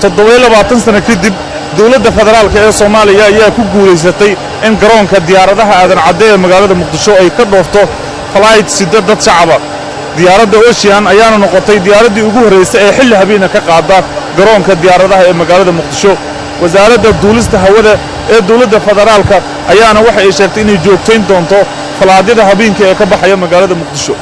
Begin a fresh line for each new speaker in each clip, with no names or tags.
27 sano kadib dawladda federaalka ee Soomaaliya ayaa ku guuleysatay in garoonka diyaaradaha aadan cadde ee magaalada Muqdisho ay ka dhoofto flight sida dad shacab ah. diyaaradda Ocean ayaana noqotay diyaaradii ugu horeysay ee xilli habeen ka qaada garoonka diyaaradaha ee magaalada Muqdisho. wasaaradda duulista hawada ee dawladda federaalka ayaana waxa ay sheegtay inay joogtayn doonto falaadyada habeenka ee ka baxaya magaalada Muqdisho.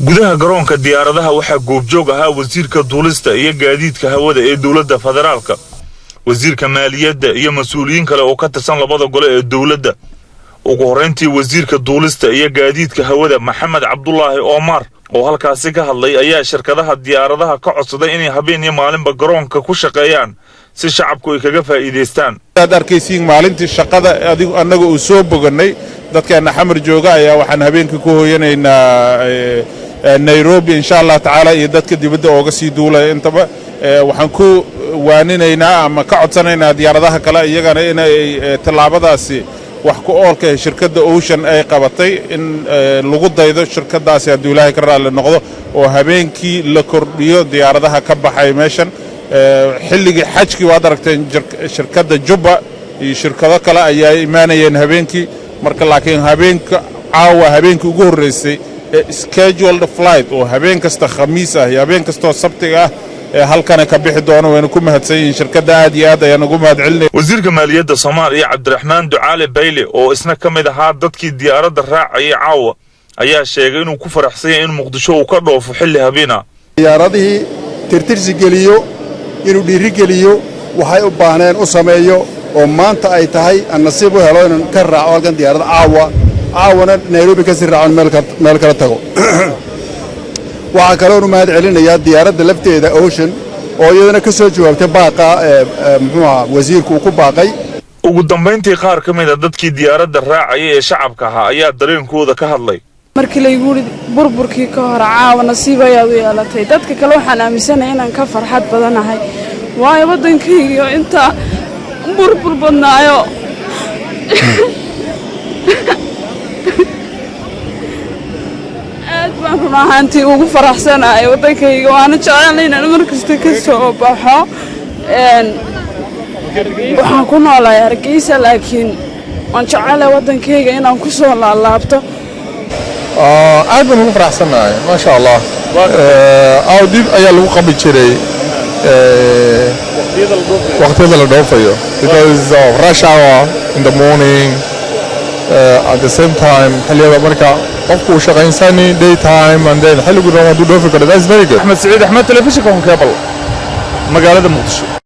gudaha garoonka diyaaradaha waxaa goobjoog ahaa wasiirka duulista iyo gaadiidka hawada ee dawladda federaalka, wasiirka maaliyadda iyo mas'uuliyiin kale oo ka tirsan labada gole ee dawladda. ugu horeyntii wasiirka duulista iyo gaadiidka hawada Maxamed Cabdullaahi Omar oo halkaasi ka hadlay ayaa shirkadaha diyaaradaha ka codsaday inay habeen iyo maalinba garoonka ku shaqeeyaan si shacabku ay kaga faa'iideystaan.
aad arkaysiin maalintii shaqada adigu annaga u soo boganay dadkeena xamar jooga ayaa waxaan habeenkii ku hooyanaynaa Nairobi insha Allah taala iyo dadka dibadda ooga sii duulay intaba waxaan ku waaninaynaa ama ka codsanaynaa diyaaradaha kale iyagana inay talaabadaasi wax ku oolka shirkadda Ocean ay qabatay in lagu daydo shirkadaasi haddii Ilaahay ka raali noqdo oo habeenkii la kordhiyo diyaaradaha ka baxay meeshan xilligii xajkii waad aragteen shirkadda Juba iyo shirkado kale ayaa imaanayeen habeenkii marka laakiin habeenka caawa habeenkii ugu horeysay scheduled flight oo habeen kasta khamiis ah iyo habeen kasta sabtiga ah halkan ka bixi doono wayna ku mahadsan yihiin shirkadda aad iyo aad ayaan ugu mahadcelinay.
wasiirka maaliyadda Soomaaliya Cabdiraxmaan Ducaale Bayle oo isna ka mid ahaa dadkii diyaaradda raacay caawa ayaa sheegay inuu ku faraxsan yahay in Muqdisho uu ka dhoofo xilli habeena.
diyaaradihii tirtirsi geliyo inuu dhiiri geliyo waxay u baahneen u sameeyo oo maanta ay tahay aan nasiib u helo inaan ka raaco halkan diyaaradda caawana Nairobi ka sii raacon meel kala tago. waxaa kaloo u mahad celinayaa diyaaradda lafteeda Ocean oo iyadana ka soo jawaabtay baaqa muxuu ahaa wasiirku ku baaqay.
ugu dambeyntii qaar ka mid ah dadkii diyaaradda raacay ee shacabka ahaa ayaa dareenkooda ka hadlay.
markii la igu burburkii ka hor caawa nasiib ayaa u yeelatay dadka kale waxaan aaminsanahay inaan ka farxad badanahay waayo wadankayga inta burbur badnaayo aad baan run ahaantii ugu faraxsanahay wadankayga waana jecelahay inaan mar kasta ka soo baxo. waxaan ku noolahay Hargeysa laakiin waan jecelahay wadankayga inaan ku soo laalaabto.
aad baan ugu faraxsanahay ma sha Allah. dib ayaa lagu qabi jiray waqtiyada la dhoofayo because of rush hour in the morning at the same time xilliga marka qofku shaqaynsanay daytime and then xilligu dhan uu dhoofi karo. That's very good.
Axmed Saciid Axmed telefishinka Cable magaalada Muqdisho.